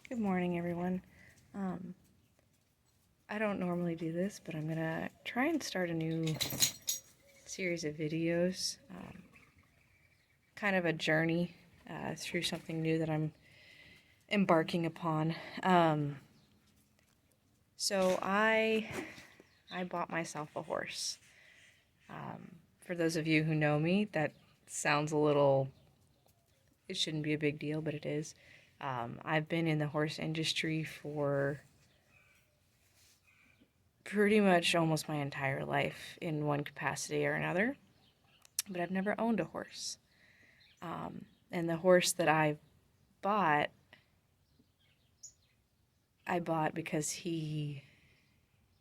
Good morning, everyone. Um, I don't normally do this, but I'm gonna try and start a new series of videos. Kind of a journey through something new that I'm embarking upon. So I bought myself a horse. For those of you who know me, that sounds a little. It shouldn't be a big deal, but it is. I've been in the horse industry for pretty much almost my entire life in one capacity or another, but I've never owned a horse. And the horse that bought, I bought because he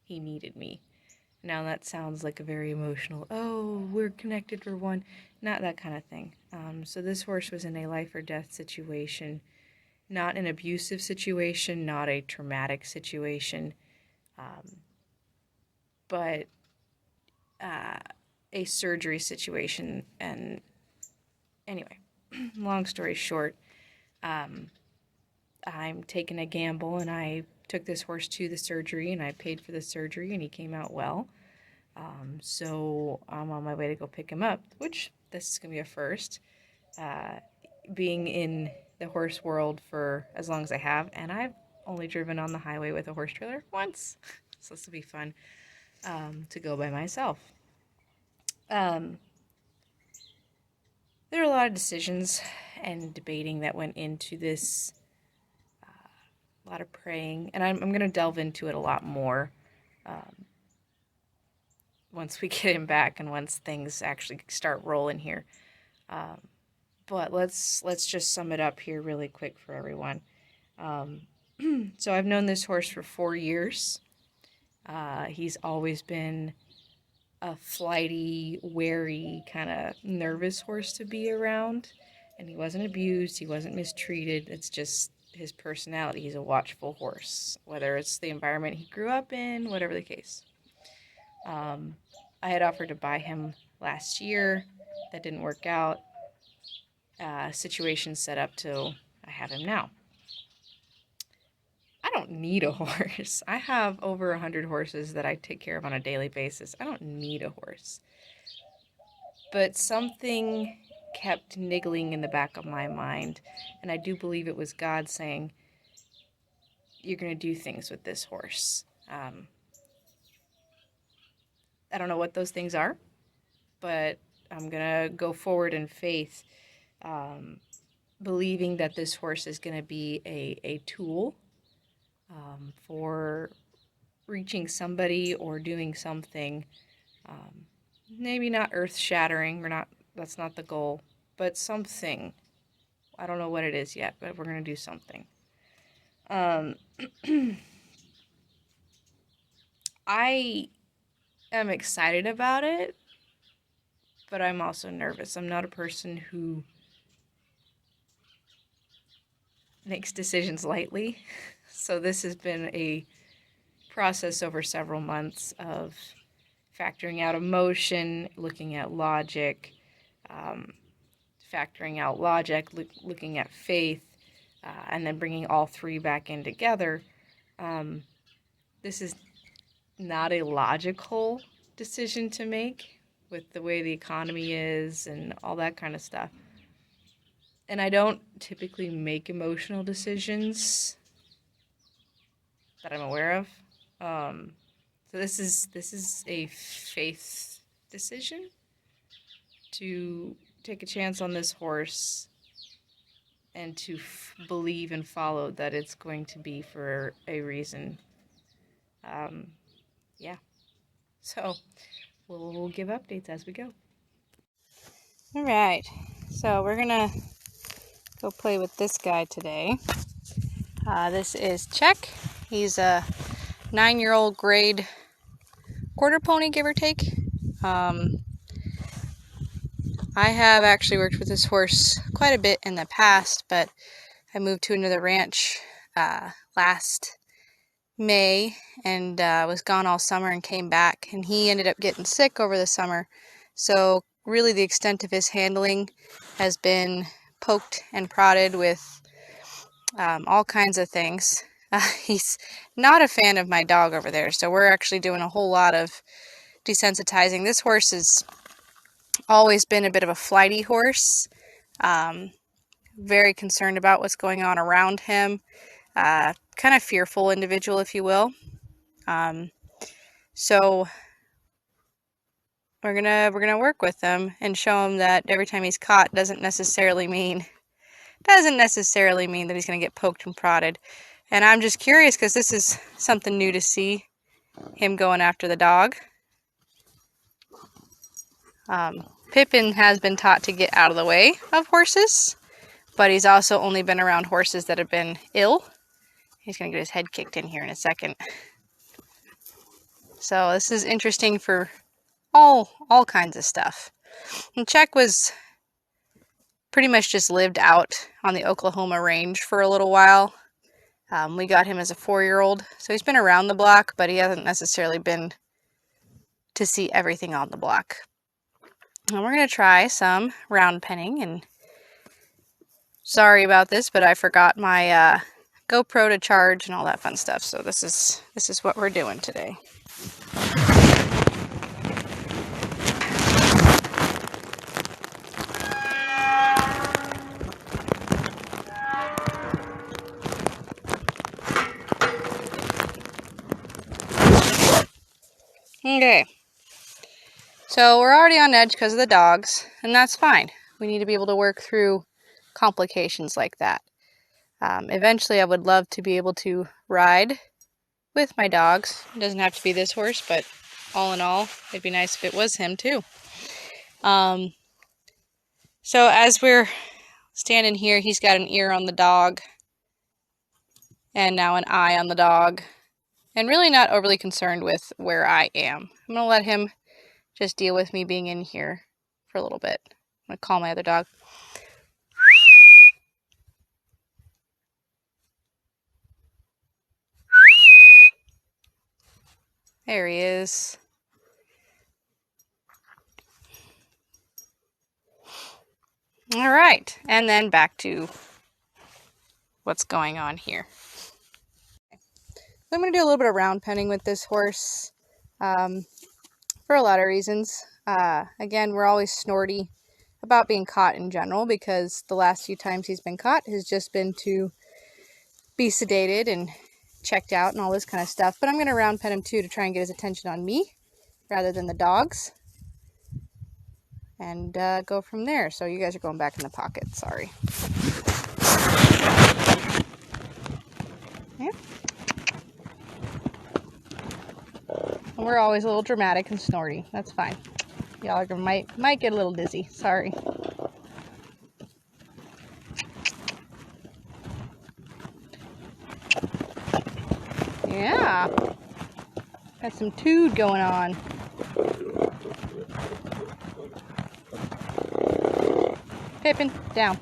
needed me. Now that sounds like a very emotional, oh, we're connected for one, not that kind of thing. So this horse was in a life or death situation, not an abusive situation, not a traumatic situation, but a surgery situation. And anyway, long story short, I'm taking a gamble, and I took this horse to the surgery, and I paid for the surgery, and he came out well. So I'm on my way to go pick him up, which this is going to be a first, being in the horse world for as long as I have, and I've only driven on the highway with a horse trailer once, so this will be fun to go by myself. There are a lot of decisions and debating that went into this, a lot of praying, and I'm going to delve into it a lot more once we get him back and once things actually start rolling here. But let's just sum it up here really quick for everyone. So I've known this horse for 4 years. He's always been a flighty, wary, kind of nervous horse to be around. And he wasn't abused, he wasn't mistreated. It's just his personality. He's a watchful horse, whether it's the environment he grew up in, whatever the case. I had offered to buy him last year. That didn't work out. Situation set up till I have him now. I don't need a horse. I have over 100 horses that I take care of on a daily basis. I don't need a horse. But something kept niggling in the back of my mind, and I do believe it was God saying, you're going to do things with this horse. I don't know what those things are, but I'm going to go forward in faith, believing that this horse is going to be a tool for reaching somebody or doing something, maybe not earth-shattering, that's not the goal, but something. I don't know what it is yet, but we're going to do something. I am excited about it, but I'm also nervous. I'm not a person who makes decisions lightly. So this has been a process over several months of factoring out emotion, looking at logic, factoring out logic, looking at faith, and then bringing all three back in together. This is not a logical decision to make with the way the economy is and all that kind of stuff. And I don't typically make emotional decisions that I'm aware of. So this is a faith decision to take a chance on this horse and to believe and follow that it's going to be for a reason. Yeah. So we'll give updates as we go. All right. So we're gonna go play with this guy today. This is Check. He's a 9-year-old grade quarter pony, give or take. I have actually worked with this horse quite a bit in the past, but I moved to another ranch last May and was gone all summer and came back, and he ended up getting sick over the summer. So really the extent of his handling has been poked and prodded with all kinds of things. He's not a fan of my dog over there, so we're actually doing a whole lot of desensitizing. This horse has always been a bit of a flighty horse, very concerned about what's going on around him, kind of fearful individual, if you will. So we're gonna work with him and show him that every time he's caught doesn't necessarily mean that he's gonna get poked and prodded. And I'm just curious because this is something new to see, him going after the dog. Pippin has been taught to get out of the way of horses, but he's also only been around horses that have been ill. He's gonna get his head kicked in here in a second. So this is interesting for all kinds of stuff. And Check was pretty much just lived out on the Oklahoma range for a little while. We got him as a 4-year-old, so he's been around the block, but he hasn't necessarily been to see everything on the block. And we're going to try some round penning, and sorry about this, but I forgot my GoPro to charge and all that fun stuff, so this is what we're doing today. Okay, so we're already on edge because of the dogs, and that's fine. We need to be able to work through complications like that. Eventually, I would love to be able to ride with my dogs. It doesn't have to be this horse, but all in all, it'd be nice if it was him too. So as we're standing here, he's got an ear on the dog, and now an eye on the dog, and really not overly concerned with where I am. I'm going to let him just deal with me being in here for a little bit. I'm going to call my other dog. There he is. All right, and then back to what's going on here. So I'm going to do a little bit of round penning with this horse for a lot of reasons. Again, we're always snorty about being caught in general because the last few times he's been caught has just been to be sedated and checked out and all this kind of stuff. But I'm going to round pen him too to try and get his attention on me rather than the dogs. And go from there. So you guys are going back in the pocket. Sorry. Yeah. And we're always a little dramatic and snorty. That's fine. Y'all might get a little dizzy. Sorry. Yeah. Got some tood going on. Pippin, down.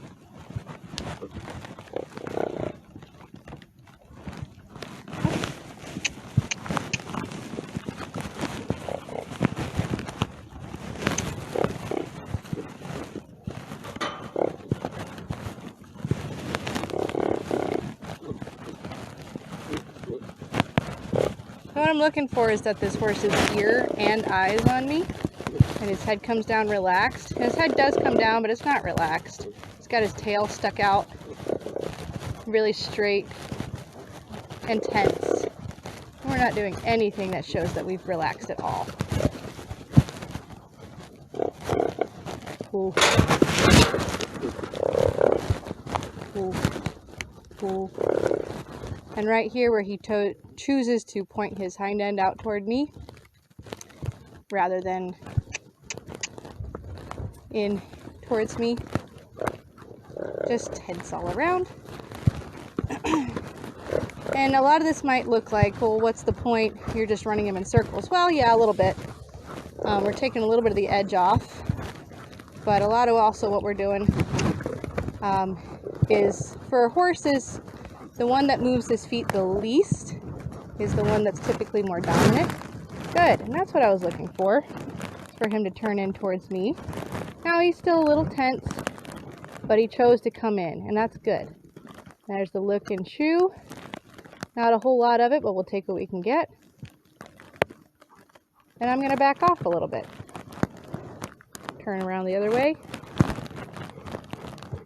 What I'm looking for is that this horse's ear and eyes on me, and his head comes down relaxed. And his head does come down, but it's not relaxed. He's got his tail stuck out, really straight and tense. We're not doing anything that shows that we've relaxed at all. Cool. Cool. Cool. And right here where he chooses to point his hind end out toward me rather than in towards me, just heads all around. And a lot of this might look like, well, what's the point? You're just running him in circles. Well, yeah, a little bit. We're taking a little bit of the edge off, but a lot of also what we're doing is for horses, the one that moves his feet the least is the one that's typically more dominant. Good, and that's what I was looking for him to turn in towards me. Now he's still a little tense, but he chose to come in, and that's good. There's the look and chew. Not a whole lot of it, but we'll take what we can get. And I'm going to back off a little bit. Turn around the other way.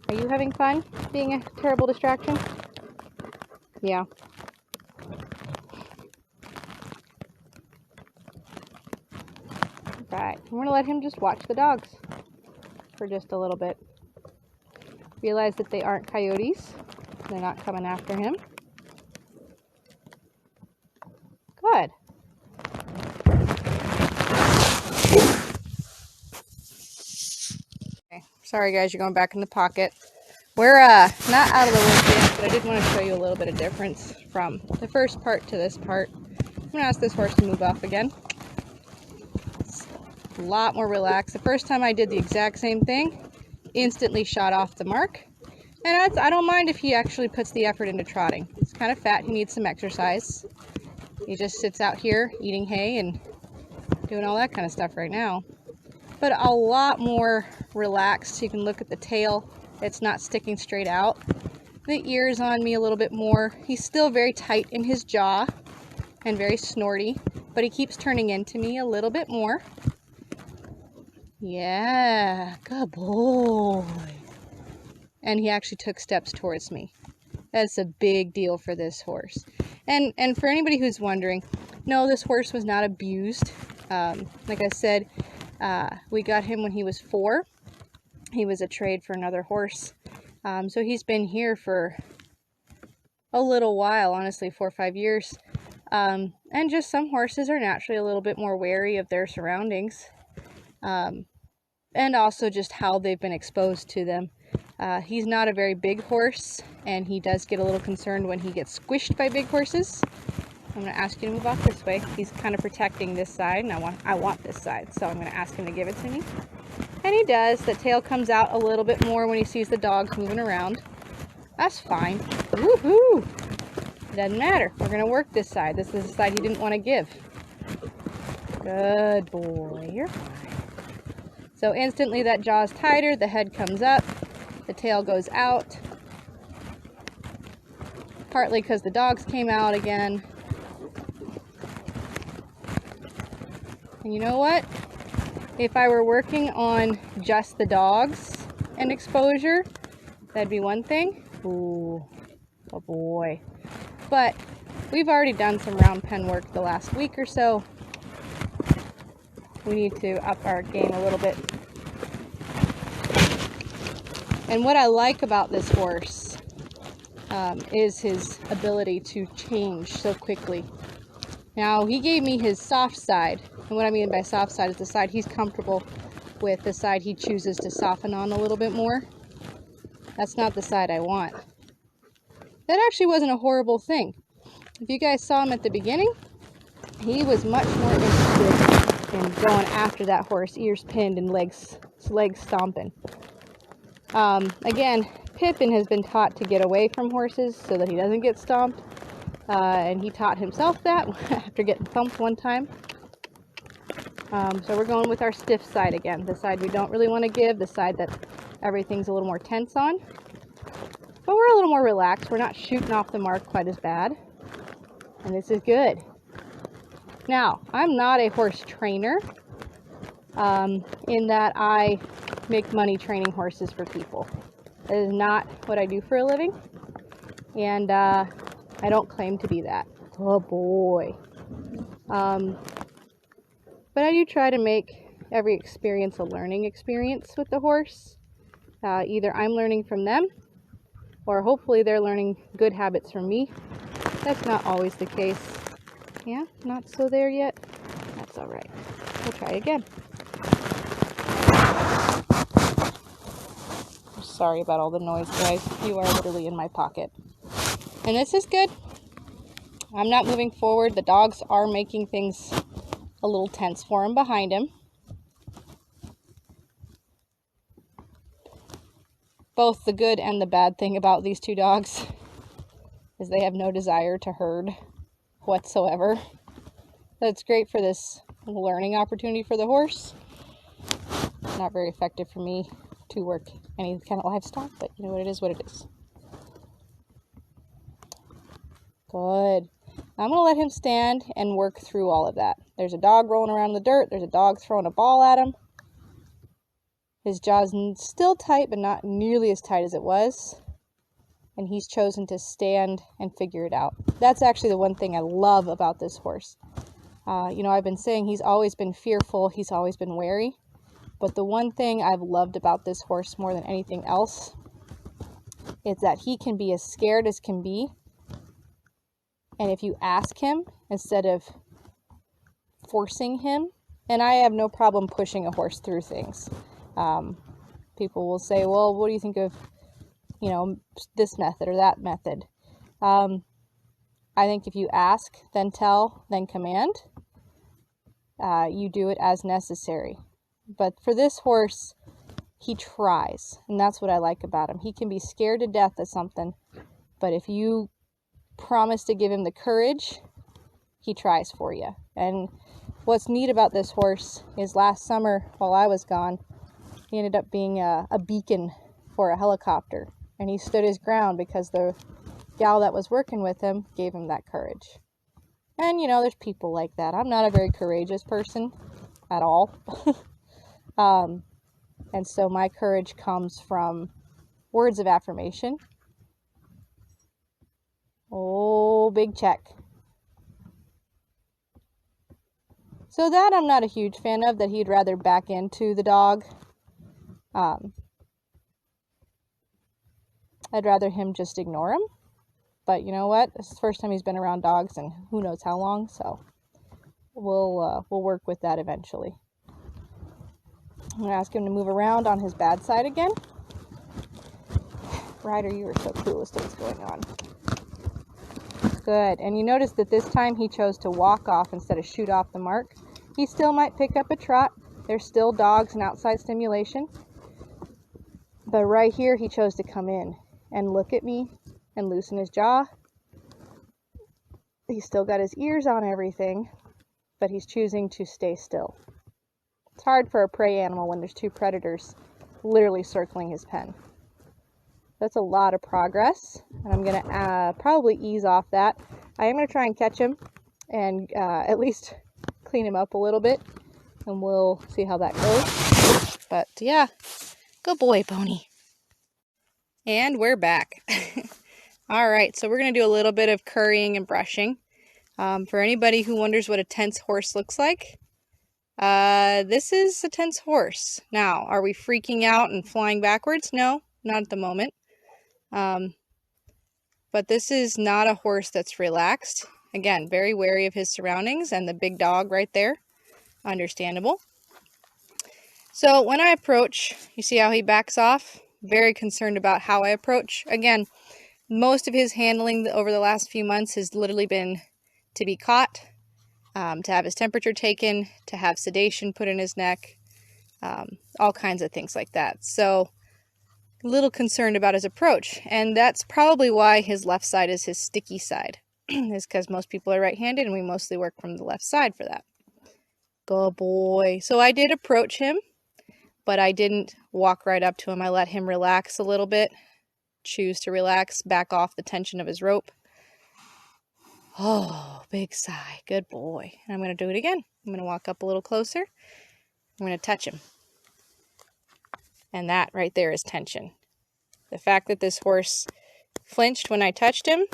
Are you having fun being a terrible distraction? Yeah. Right. I'm going to let him just watch the dogs for just a little bit. Realize that they aren't coyotes. They're not coming after him. Good. Okay. Sorry guys, you're going back in the pocket. We're not out of the woods yet, but I did want to show you a little bit of difference from the first part to this part. I'm going to ask this horse to move off again. It's a lot more relaxed. The first time I did the exact same thing, instantly shot off the mark. And I don't mind if he actually puts the effort into trotting. He's kind of fat, he needs some exercise. He just sits out here eating hay and doing all that kind of stuff right now. But a lot more relaxed. You can look at the tail. It's not sticking straight out. The ears on me a little bit more. He's still very tight in his jaw and very snorty, but he keeps turning into me a little bit more. Yeah, good boy. And he actually took steps towards me. That's a big deal for this horse. And for anybody who's wondering, no, this horse was not abused. Like I said, we got him when he was 4. He was a trade for another horse. So he's been here for a little while, honestly, 4 or 5 years. And just some horses are naturally a little bit more wary of their surroundings. And also just how they've been exposed to them. He's not a very big horse, and he does get a little concerned when he gets squished by big horses. I'm going to ask you to move off this way. He's kind of protecting this side, and I want this side, so I'm going to ask him to give it to me. And he does. The tail comes out a little bit more when he sees the dogs moving around. That's fine. Woohoo! Doesn't matter. We're going to work this side. This is the side he didn't want to give. Good boy. You're fine. So instantly that jaw's tighter, the head comes up, the tail goes out. Partly because the dogs came out again. And you know what? If I were working on just the dogs and exposure, that'd be one thing. Ooh, oh boy. But we've already done some round pen work the last week or so. We need to up our game a little bit. And what I like about this horse is his ability to change so quickly. Now, he gave me his soft side. And what I mean by soft side is the side he's comfortable with, the side he chooses to soften on a little bit more. That's not the side I want. That actually wasn't a horrible thing. If you guys saw him at the beginning, he was much more interested in going after that horse, ears pinned and legs stomping. Again, Pippin has been taught to get away from horses so that he doesn't get stomped. And he taught himself that after getting thumped one time. So we're going with our stiff side again, the side we don't really want to give, the side that everything's a little more tense on. But we're a little more relaxed. We're not shooting off the mark quite as bad. And this is good. Now, I'm not a horse trainer in that I make money training horses for people. That is not what I do for a living. And I don't claim to be that. Oh boy. But I do try to make every experience a learning experience with the horse. Either I'm learning from them, or hopefully they're learning good habits from me. That's not always the case. Yeah, not so there yet? That's all right. We'll try again. Sorry about all the noise, guys. You are literally in my pocket. And this is good. I'm not moving forward. The dogs are making things a little tense for him behind him. Both the good and the bad thing about these two dogs is they have no desire to herd whatsoever. That's great for this learning opportunity for the horse. Not very effective for me to work any kind of livestock, but you know what, it is what it is. Good. I'm going to let him stand and work through all of that. There's a dog rolling around in the dirt. There's a dog throwing a ball at him. His jaw's still tight, but not nearly as tight as it was. And he's chosen to stand and figure it out. That's actually the one thing I love about this horse. I've been saying he's always been fearful. He's always been wary. But the one thing I've loved about this horse more than anything else is that he can be as scared as can be. And if you ask him instead of forcing him, and I have no problem pushing a horse through things. People will say, well, what do you think of, this method or that method? I think if you ask, then tell, then command, you do it as necessary. But for this horse, he tries, and that's what I like about him. He can be scared to death of something, but if you promise to give him the courage, he tries for you. And what's neat about this horse is last summer, while I was gone, he ended up being a beacon for a helicopter, and he stood his ground because the gal that was working with him gave him that courage. And there's people like that. I'm not a very courageous person at all. And so my courage comes from words of affirmation. Oh, big check. So that I'm not a huge fan of, that he'd rather back into the dog. I'd rather him just ignore him. But you know what? It's the first time he's been around dogs and who knows how long, so we'll work with that eventually. I'm going to ask him to move around on his bad side again. Ryder, you were so clueless to what's going on. Good. And you notice that this time he chose to walk off instead of shoot off the mark. He still might pick up a trot. There's still dogs and outside stimulation. But right here he chose to come in and look at me and loosen his jaw. He's still got his ears on everything, but he's choosing to stay still. It's hard for a prey animal when there's two predators literally circling his pen. That's a lot of progress, and I'm going to probably ease off that. I am going to try and catch him and at least clean him up a little bit, and we'll see how that goes. But yeah, good boy, Pony. And we're back. All right, so we're going to do a little bit of currying and brushing. For anybody who wonders what a tense horse looks like, this is a tense horse. Now, are we freaking out and flying backwards? No, not at the moment. But this is not a horse that's relaxed. Again, very wary of his surroundings and the big dog right there. Understandable. So when I approach, you see how he backs off? Very concerned about how I approach. Again, most of his handling over the last few months has literally been to be caught, to have his temperature taken, to have sedation put in his neck, all kinds of things like that. So a little concerned about his approach, and that's probably why his left side is his sticky side, is because most people are right-handed and we mostly work from the left side for that. Good boy. So I did approach him, but I didn't walk right up to him. I let him relax a little bit, choose to relax, back off the tension of his rope. Oh, big sigh. Good boy. And I'm going to do it again. I'm going to walk up a little closer. I'm going to touch him. And that right there is tension. The fact that this horse flinched when I touched him.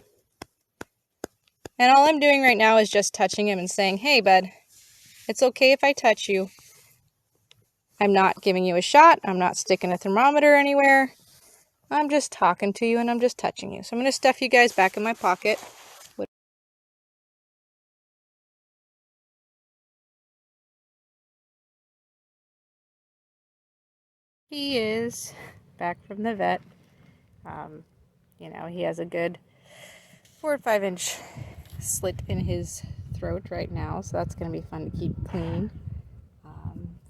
And all I'm doing right now is just touching him and saying, hey, bud, it's okay if I touch you. I'm not giving you a shot. I'm not sticking a thermometer anywhere. I'm just talking to you and I'm just touching you. So I'm going to stuff you guys back in my pocket. He is back from the vet. He has a good 4 or 5 inch slit in his throat right now, so that's going to be fun to keep clean.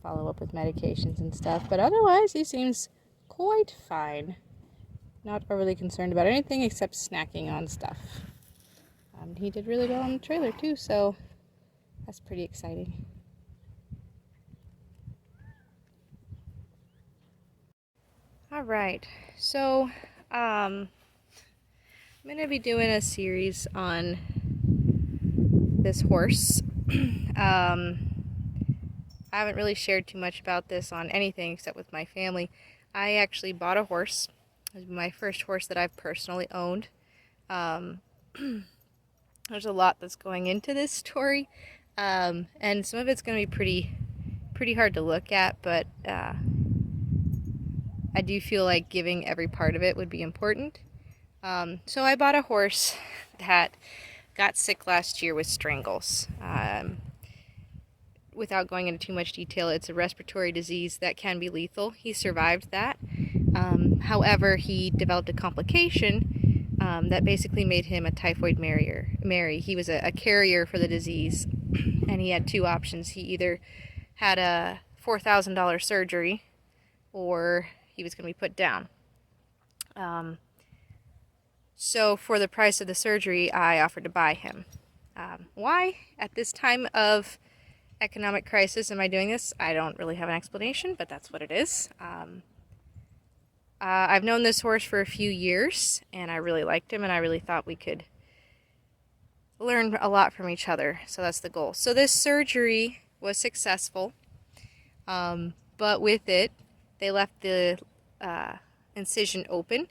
Follow up with medications and stuff, but otherwise he seems quite fine. Not overly concerned about anything except snacking on stuff. He did really well on the trailer too, so that's pretty exciting. All right, so I'm going to be doing a series on this horse. I haven't really shared too much about this on anything except with my family. I actually bought a horse. It was my first horse that I've personally owned. There's a lot that's going into this story, and some of it's going to be pretty hard to look at, but I do feel like giving every part of it would be important. So I bought a horse that got sick last year with strangles. Without going into too much detail, it's a respiratory disease that can be lethal. He survived that. However, he developed a complication that basically made him a typhoid Mary. He was a carrier for the disease, and he had two options. He either had a $4,000 surgery, or he was going to be put down. So for the price of the surgery, I offered to buy him. Why, at this time of economic crisis, am I doing this? I don't really have an explanation, but that's what it is. I've known this horse for a few years, and I really liked him, and I really thought we could learn a lot from each other. So that's the goal. So this surgery was successful, but with it, they left the incision open.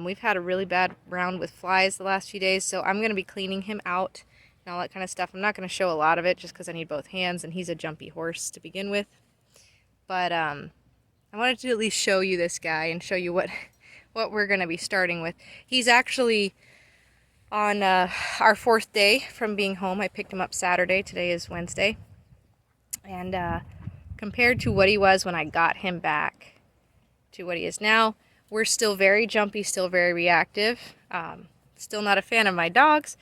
We've had a really bad round with flies the last few days, so I'm going to be cleaning him out and all that kind of stuff. I'm not going to show a lot of it just because I need both hands, and he's a jumpy horse to begin with. But I wanted to at least show you this guy and show you what we're going to be starting with. He's actually on our fourth day from being home. I picked him up Saturday. Today is Wednesday. And compared to what he was when I got him back to what he is now, we're still very jumpy, still very reactive. Still not a fan of my dogs.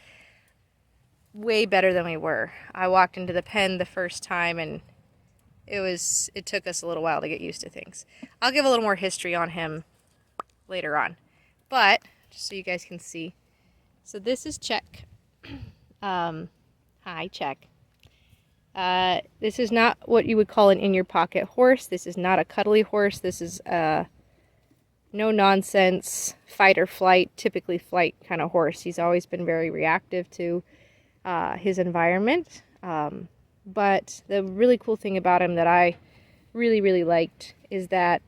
Way better than we were. I walked into the pen the first time, and it took us a little while to get used to things. I'll give a little more history on him later on. But, just so you guys can see. So this is Check. Hi, Check. This is not what you would call an in-your-pocket horse. This is not a cuddly horse. This is no-nonsense, fight or flight, typically flight kind of horse. He's always been very reactive to his environment. But the really cool thing about him that I really, really liked is that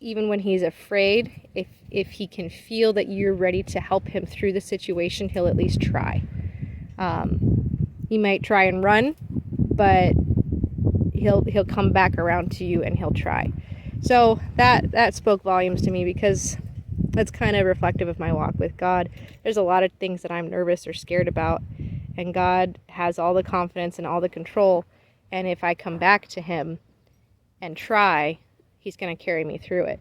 even when he's afraid, if he can feel that you're ready to help him through the situation, he'll at least try. He might try and run, but he'll come back around to you and he'll try. So that spoke volumes to me, because that's kind of reflective of my walk with God. There's a lot of things that I'm nervous or scared about, and God has all the confidence and all the control, and if I come back to him and try, he's going to carry me through it.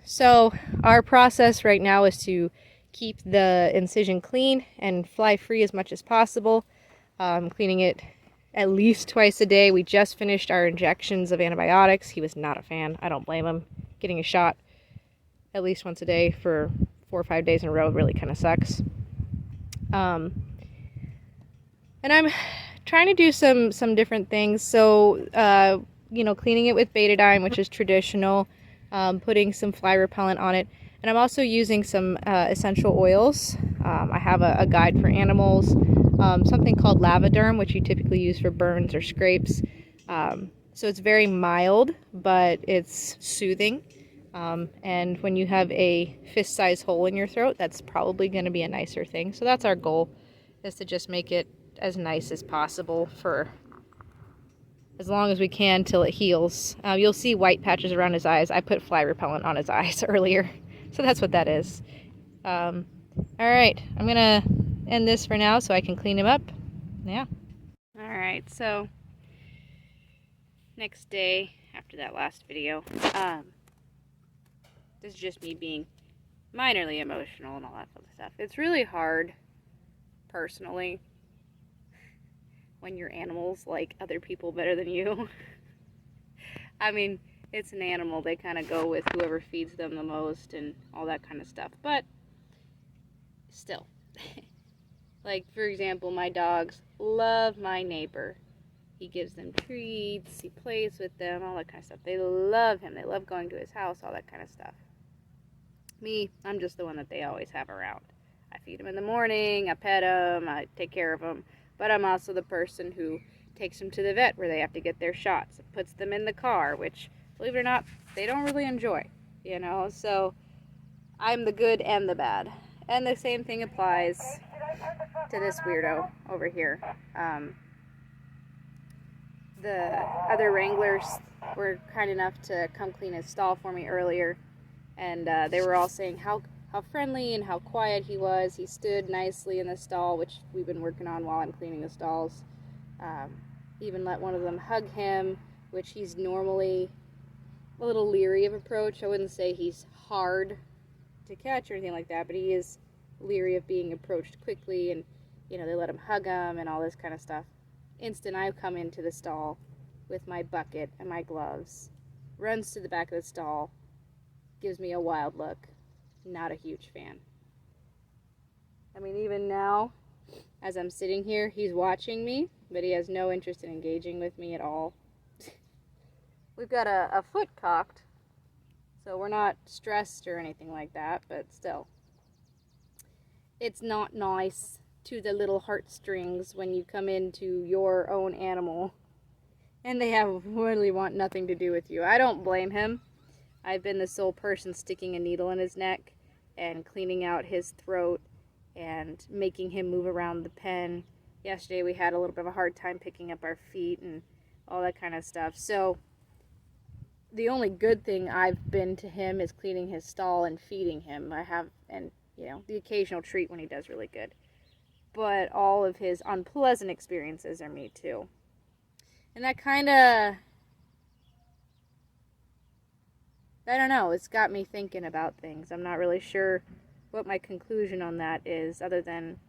So our process right now is to keep the incision clean and fly free as much as possible. Cleaning it at least twice a day. We just finished our injections of antibiotics. He was not a fan. I don't blame him. Getting a shot at least once a day for 4 or 5 days in a row really kind of sucks. And I'm trying to do some different things. So, cleaning it with betadine, which is traditional, putting some fly repellent on it. And I'm also using some essential oils. I have a guide for animals, something called Lavaderm, which you typically use for burns or scrapes. So it's very mild, but it's soothing. And when you have a fist-sized hole in your throat, that's probably going to be a nicer thing. So that's our goal, is to just make it as nice as possible for as long as we can till it heals. You'll see white patches around his eyes. I put fly repellent on his eyes earlier, so that's what that is. All right, I'm gonna end this for now so I can clean him up. Yeah. All right, so next day after that last video, this is just me being minorly emotional and all that other stuff. It's really hard, personally, when your animals like other people better than you. I mean, it's an animal. They kind of go with whoever feeds them the most and all that kind of stuff. But still, like, for example, my dogs love my neighbor. He gives them treats, he plays with them, all that kind of stuff. They love him. They love going to his house, all that kind of stuff. Me, I'm just the one that they always have around. I feed them in the morning, I pet them, I take care of them, but I'm also the person who takes them to the vet where they have to get their shots, puts them in the car, which, believe it or not, they don't really enjoy, you know? So I'm the good and the bad. And the same thing applies to this weirdo over here. The other Wranglers were kind enough to come clean his stall for me earlier, and they were all saying how friendly and how quiet he was. He stood nicely in the stall, which we've been working on while I'm cleaning the stalls. Even let one of them hug him, which he's normally a little leery of approach. I wouldn't say he's hard to catch or anything like that, but he is leery of being approached quickly, and they let him hug him and all this kind of stuff. Instant I come into the stall with my bucket and my gloves, runs to the back of the stall, gives me a wild look. Not a huge fan. I mean, even now, as I'm sitting here, he's watching me, but he has no interest in engaging with me at all. We've got a foot cocked, so we're not stressed or anything like that, but still. It's not nice to the little heartstrings when you come into your own animal and they really want nothing to do with you. I don't blame him. I've been the sole person sticking a needle in his neck and cleaning out his throat and making him move around the pen. Yesterday we had a little bit of a hard time picking up our feet and all that kind of stuff. So the only good thing I've been to him is cleaning his stall and feeding him. And the occasional treat when he does really good. But all of his unpleasant experiences are me too. And that kind of, I don't know, it's got me thinking about things. I'm not really sure what my conclusion on that is, other than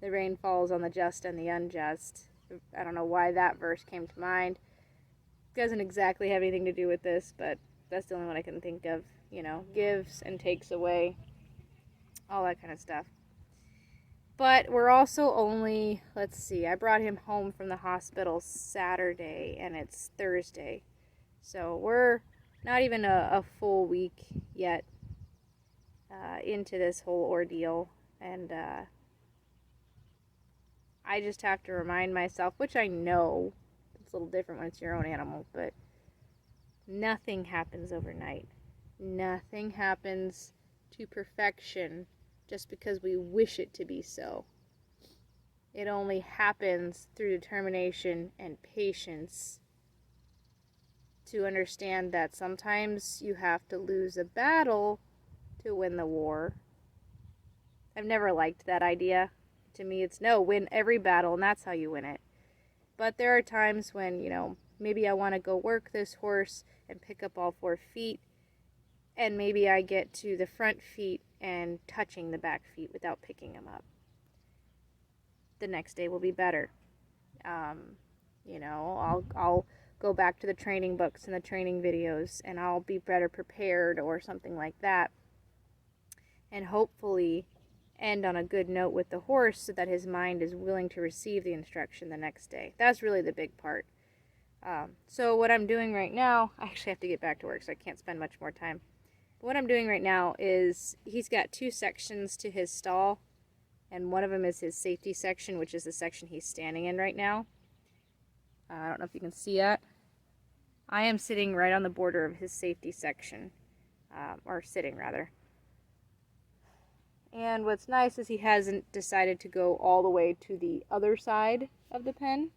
the rain falls on the just and the unjust. I don't know why that verse came to mind. It doesn't exactly have anything to do with this, but that's the only one I can think of. Gives and takes away, all that kind of stuff. But we're also only, I brought him home from the hospital Saturday, and it's Thursday. So we're not even a full week yet into this whole ordeal. And I just have to remind myself, which I know it's a little different when it's your own animal, but nothing happens overnight. Nothing happens to perfection just because we wish it to be so. It only happens through determination and patience, to understand that sometimes you have to lose a battle to win the war. I've never liked that idea. To me, it's no, win every battle and that's how you win it. But there are times when, maybe I want to go work this horse and pick up all 4 feet, and maybe I get to the front feet and touching the back feet without picking them up. The next day will be better. I'll go back to the training books and the training videos, and I'll be better prepared or something like that. And hopefully end on a good note with the horse so that his mind is willing to receive the instruction the next day. That's really the big part. So what I'm doing right now, I actually have to get back to work, so I can't spend much more time. What I'm doing right now is he's got 2 sections to his stall, and one of them is his safety section, which is the section he's standing in right now. I don't know if you can see that. I am sitting right on the border of his safety section, or sitting rather. And what's nice is he hasn't decided to go all the way to the other side of the pen.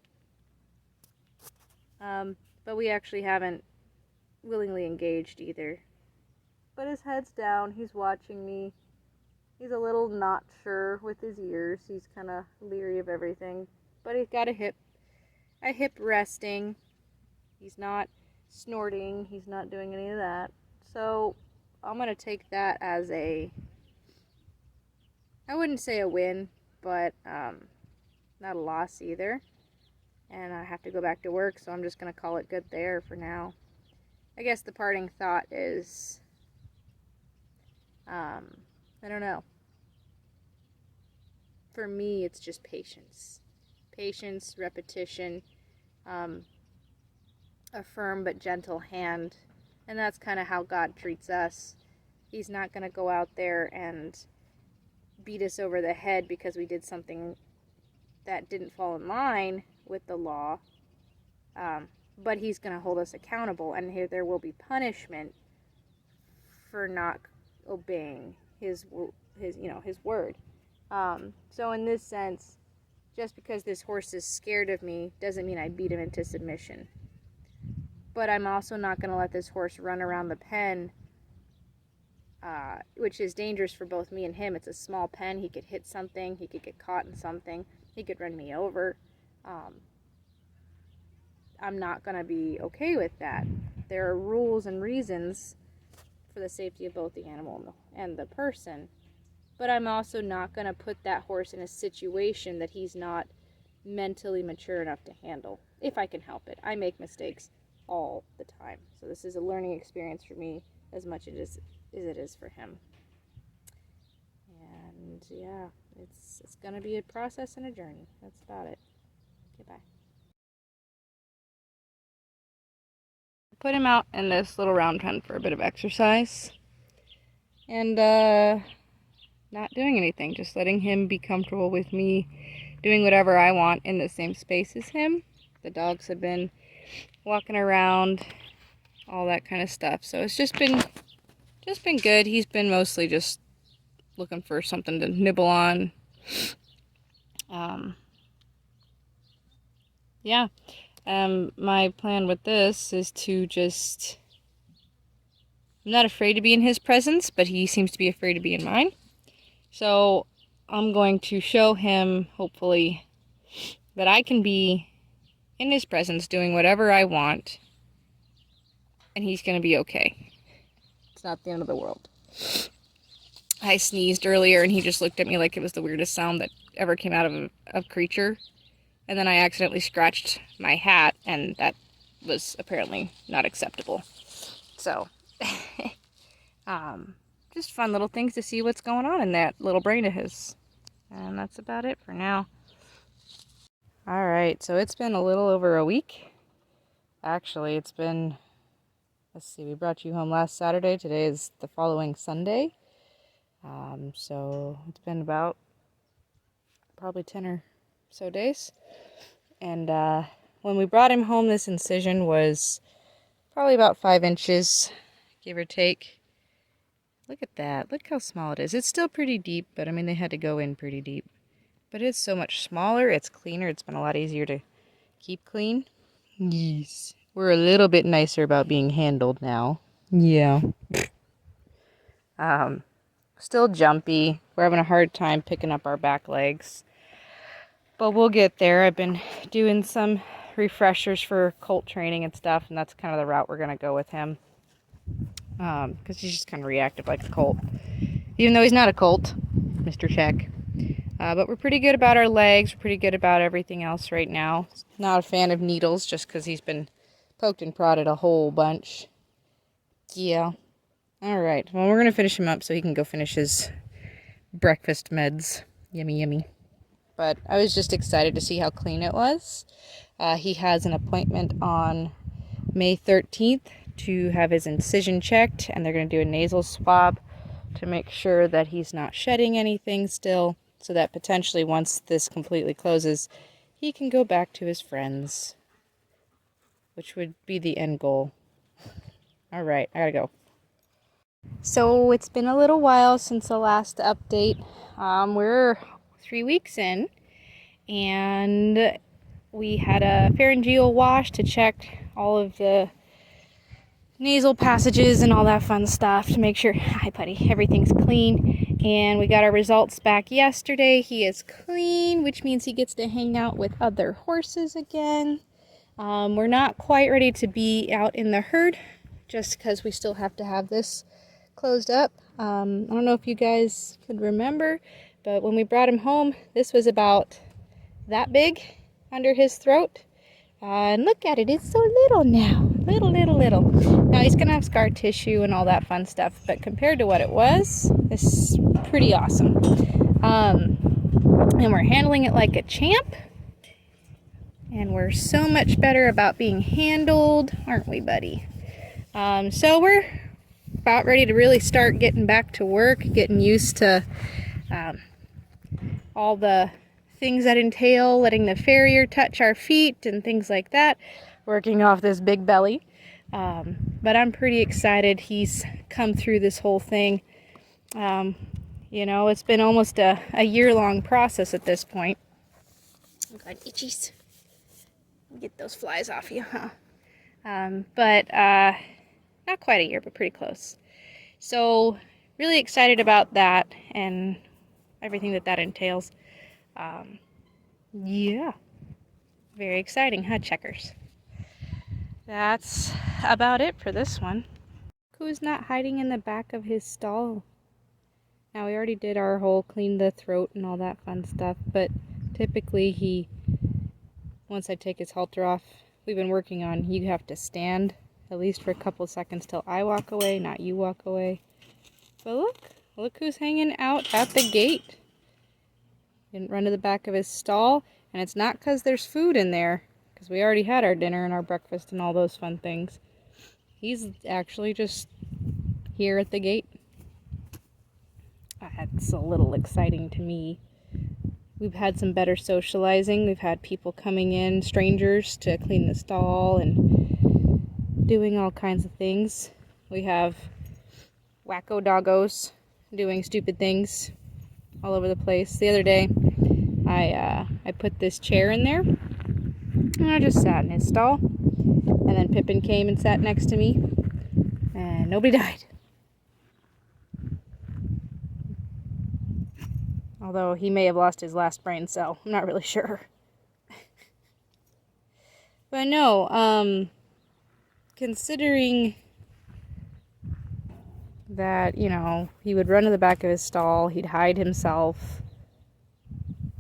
But we actually haven't willingly engaged either. But his head's down, he's watching me. He's a little not sure with his ears. He's kind of leery of everything. But he's got a hip resting. He's not snorting. He's not doing any of that. So I'm going to take that as I wouldn't say a win, but not a loss either. And I have to go back to work, so I'm just going to call it good there for now. I guess the parting thought is, I don't know. For me, it's just patience. Patience, repetition, a firm but gentle hand. And that's kind of how God treats us. He's not going to go out there and beat us over the head because we did something that didn't fall in line with the law. But he's going to hold us accountable, and there will be punishment for not obeying his word. So in this sense, just because this horse is scared of me doesn't mean I beat him into submission. But I'm also not going to let this horse run around the pen, which is dangerous for both me and him. It's a small pen. He could hit something. He could get caught in something. He could run me over. I'm not going to be okay with that. There are rules and reasons for the safety of both the animal and the person. But I'm also not going to put that horse in a situation that he's not mentally mature enough to handle, if I can help it. I make mistakes all the time. So this is a learning experience for me as much as it is for him. And yeah, it's going to be a process and a journey. That's about it. Okay, bye. Put him out in this little round pen for a bit of exercise. And not doing anything, just letting him be comfortable with me doing whatever I want in the same space as him. The dogs have been walking around, all that kind of stuff. So it's just been good. He's been mostly just looking for something to nibble on. Yeah. My plan with this is to just... I'm not afraid to be in his presence, but he seems to be afraid to be in mine. So I'm going to show him, hopefully, that I can be in his presence doing whatever I want, and he's going to be okay. It's not the end of the world. I sneezed earlier, and he just looked at me like it was the weirdest sound that ever came out of a creature. And then I accidentally scratched my hat, and that was apparently not acceptable. So, just fun little things to see what's going on in that little brain of his. And that's about it for now. Alright, so it's been a little over a week. Actually, it's been, let's see, we brought you home last Saturday. Today is the following Sunday. So it's been about probably 10 or so days. And when we brought him home, this incision was probably about 5 inches, give or take. Look at that. Look how small it is. It's still pretty deep, but I mean, they had to go in pretty deep. But it's so much smaller. It's cleaner. It's been a lot easier to keep clean. Yes. We're a little bit nicer about being handled now. Yeah. Still jumpy. We're having a hard time picking up our back legs. But we'll get there. I've been doing some refreshers for colt training and stuff, and that's kind of the route we're going to go with him. Because he's just kind of reactive like a colt. Even though he's not a colt, Mr. Check. But we're pretty good about our legs. We're pretty good about everything else right now. Not a fan of needles, just because he's been poked and prodded a whole bunch. Yeah. Alright, well, we're going to finish him up so he can go finish his breakfast meds. Yummy, yummy. But I was just excited to see how clean it was. He has an appointment on May 13th to have his incision checked, and they're going to do a nasal swab to make sure that he's not shedding anything still, so that potentially once this completely closes, he can go back to his friends, which would be the end goal. Alright, I gotta go. So it's been a little while since the last update. We're 3 weeks in, and we had a pharyngeal wash to check all of the nasal passages and all that fun stuff to make sure, hi buddy, everything's clean. And we got our results back yesterday. He is clean, which means he gets to hang out with other horses again. We're not quite ready to be out in the herd, just because we still have to have this closed up. I don't know if you guys could remember, but when we brought him home, this was about that big under his throat. And look at it, it's so little now. Little. Now he's going to have scar tissue and all that fun stuff, but compared to what it was, this is pretty awesome. And we're handling it like a champ. And we're so much better about being handled, aren't we, buddy? So we're about ready to really start getting back to work, getting used to all the things that entail letting the farrier touch our feet and things like that, working off this big belly. But I'm pretty excited he's come through this whole thing. You know, it's been almost a year-long process at this point. Oh God, itchies. Get those flies off you, huh? But not quite a year, but pretty close. So really excited about that and everything that entails. Yeah, very exciting, huh, Checkers? That's about it for this one. Who's not hiding in the back of his stall? Now, we already did our whole clean the throat and all that fun stuff, but typically once I take his halter off, we've been working on, you have to stand at least for a couple seconds till I walk away, not you walk away. But look who's hanging out at the gate. Didn't run to the back of his stall, and it's not because there's food in there, because we already had our dinner and our breakfast and all those fun things. He's actually just here at the gate. That's a little exciting to me. We've had some better socializing. We've had people coming in, strangers, to clean the stall and doing all kinds of things. We have wacko doggos doing stupid things all over the place. The other day, I put this chair in there, and I just sat in his stall, and then Pippin came and sat next to me, and nobody died. Although he may have lost his last brain cell. I'm not really sure. But no, considering that, you know, he would run to the back of his stall, he'd hide himself.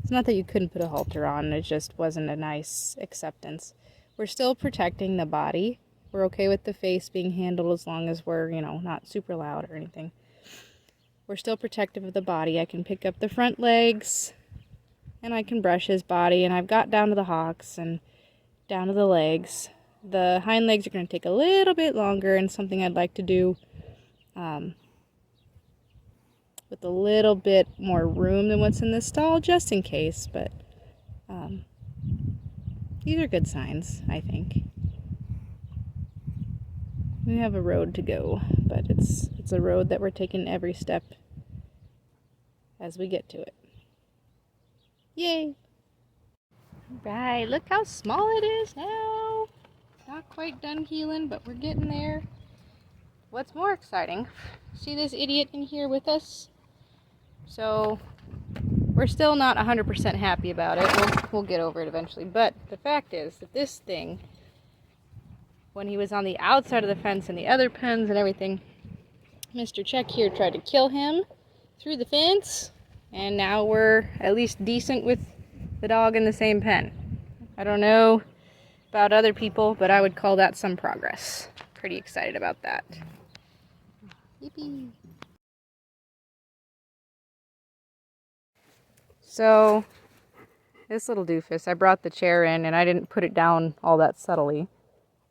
It's not that you couldn't put a halter on, it just wasn't a nice acceptance. We're still protecting the body. We're okay with the face being handled as long as we're, you know, not super loud or anything. We're still protective of the body. I can pick up the front legs, and I can brush his body, and I've got down to the hocks and down to the legs. The hind legs are going to take a little bit longer, and something I'd like to do with a little bit more room than what's in this stall, just in case, but these are good signs, I think. We have a road to go, but it's a road that we're taking every step as we get to it. Yay! Right, look how small it is now. Not quite done healing, but we're getting there. What's more exciting, see this idiot in here with us? So, we're still not 100% happy about it. We'll get over it eventually, but the fact is that this thing, when he was on the outside of the fence and the other pens and everything, Mr. Check here tried to kill him through the fence, and now we're at least decent with the dog in the same pen. I don't know about other people, but I would call that some progress. Pretty excited about that. Yippee! So, this little doofus, I brought the chair in and I didn't put it down all that subtly.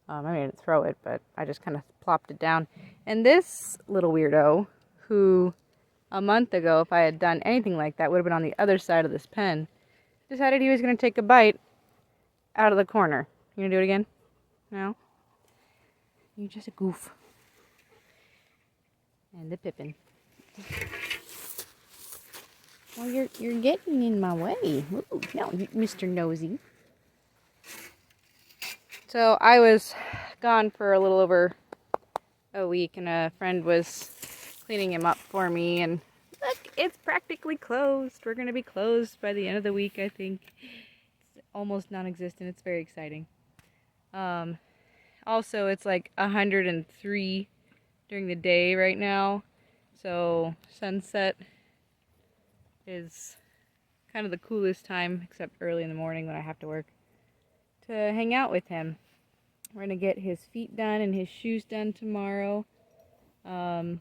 I didn't throw it, but I just kind of plopped it down. And this little weirdo, who a month ago, if I had done anything like that, would have been on the other side of this pen, decided he was going to take a bite out of the corner. You going to do it again? No? You're just a goof. And the Pippin. Well, you're getting in my way. Ooh, no, Mr. Nosy. So I was gone for a little over a week, and a friend was cleaning him up for me, and look, it's practically closed. We're going to be closed by the end of the week, I think. It's almost non-existent. It's very exciting. Also, it's like 103 during the day right now, so sunset is kind of the coolest time, except early in the morning when I have to work, to hang out with him. We're going to get his feet done and his shoes done tomorrow. And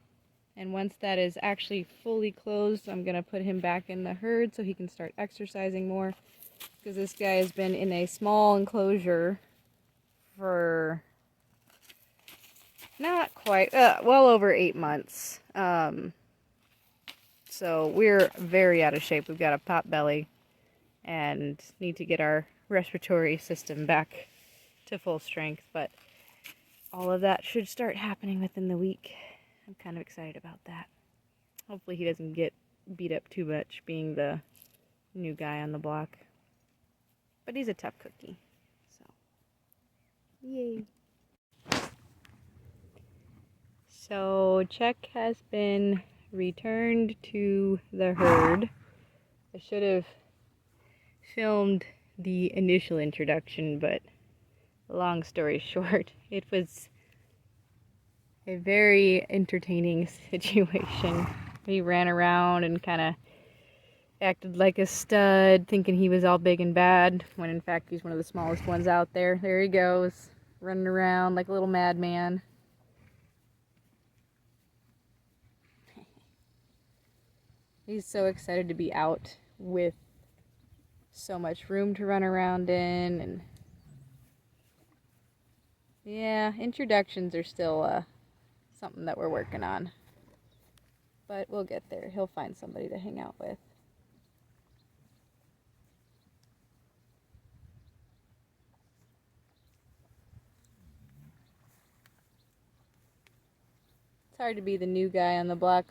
once that is actually fully closed, I'm going to put him back in the herd so he can start exercising more. Because this guy has been in a small enclosure for not quite, well over 8 months. So we're very out of shape. We've got a pot belly and need to get our respiratory system back to full strength, but all of that should start happening within the week. I'm kind of excited about that. Hopefully he doesn't get beat up too much being the new guy on the block. But he's a tough cookie. So, yay. So Chuck has been returned to the herd. I should have filmed the initial introduction, but long story short, it was a very entertaining situation. He ran around and kind of acted like a stud, thinking he was all big and bad, when in fact he's one of the smallest ones out there. There he goes, running around like a little madman. He's so excited to be out with so much room to run around in, and yeah, introductions are still something that we're working on. But we'll get there. He'll find somebody to hang out with. It's hard to be the new guy on the block.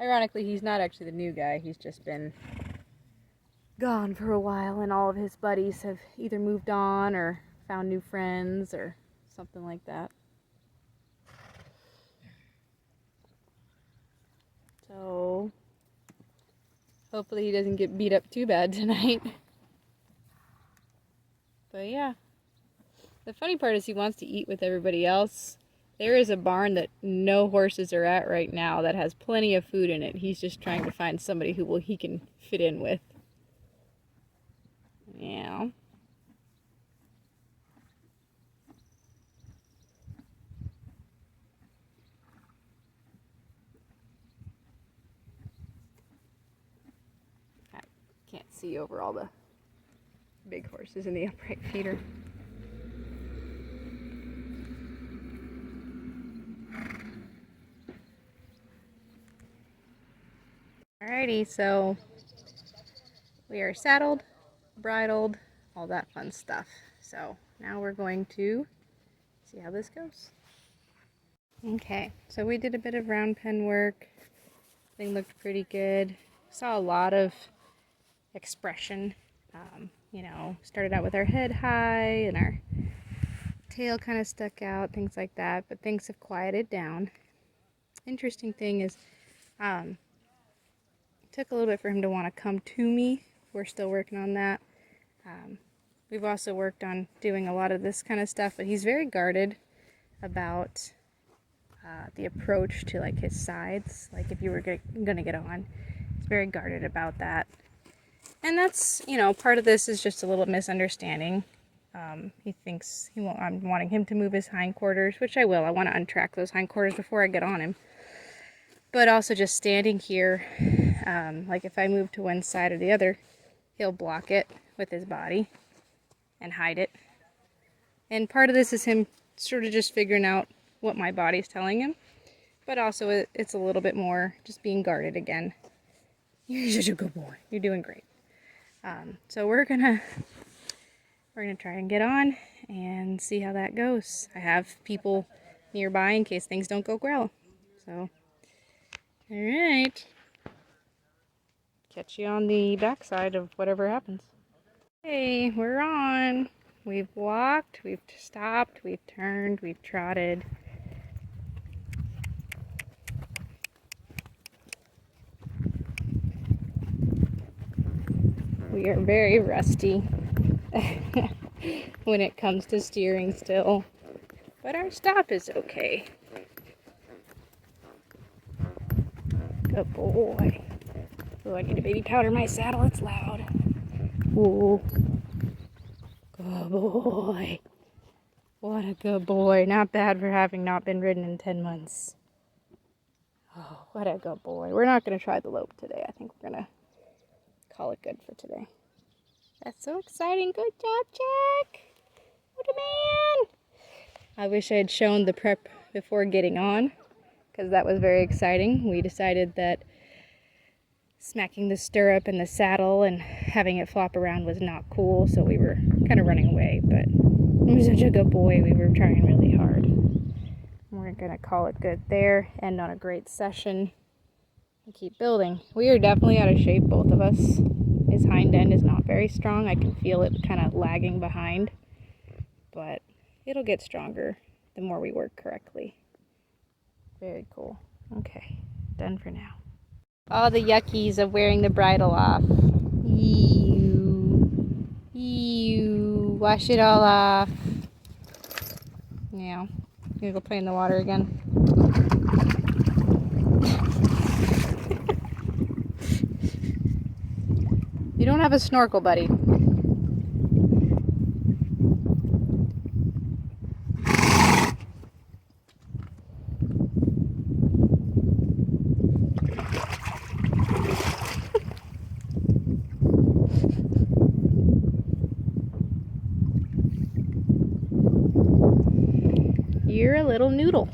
Ironically, he's not actually the new guy. He's just been gone for a while, and all of his buddies have either moved on or found new friends or something like that. So, hopefully he doesn't get beat up too bad tonight. But yeah. The funny part is he wants to eat with everybody else. There is a barn that no horses are at right now that has plenty of food in it. He's just trying to find somebody who he can fit in with. Yeah. I can't see over all the big horses in the upright feeder. Alrighty, so we are saddled, bridled, all that fun stuff. So now we're going to see how this goes. Okay, so we did a bit of round pen work. Thing looked pretty good. Saw a lot of expression. You know, started out with our head high and our tail kind of stuck out, things like that, but things have quieted down. Interesting thing is, it took a little bit for him to want to come to me. We're still working on that. We've also worked on doing a lot of this kind of stuff, but he's very guarded about the approach to like his sides. Like if you were gonna get on, he's very guarded about that. And that's, you know, part of this is just a little misunderstanding. He thinks I'm wanting him to move his hindquarters, which I will. I want to untrack those hindquarters before I get on him. But also just standing here, like if I move to one side or the other, he'll block it with his body and hide it. And part of this is him sort of just figuring out what my body's telling him. But also it's a little bit more just being guarded again. You're such a good boy. You're doing great. So we're gonna try and get on and see how that goes. I have people nearby in case things don't go well. So, all right. Catch you on the backside of whatever happens. Hey, we're on. We've walked, we've stopped, we've turned, we've trotted. We are very rusty when it comes to steering still, but our stop is okay. Good boy. Oh, I need to baby powder my saddle, it's loud. Ooh. Good boy. What a good boy. Not bad for having not been ridden in 10 months. Oh, what a good boy. We're not going to try the lope today. I think we're going to call it good for today. That's so exciting. Good job, Jack. What a man. I wish I had shown the prep before getting on, because that was very exciting. We decided that smacking the stirrup and the saddle and having it flop around was not cool, so we were kind of running away, but he was such a good boy. We were trying really hard. We're gonna call it good there, end on a great session, and keep building. We are definitely out of shape, both of us. His hind end is not very strong. I can feel it kind of lagging behind, but it'll get stronger the more we work correctly. Very cool. Okay, done for now. All the yuckies of wearing the bridle off. Ew. Ew. Wash it all off. Yeah. You gonna go play in the water again? You don't have a snorkel, buddy. You're a little noodle.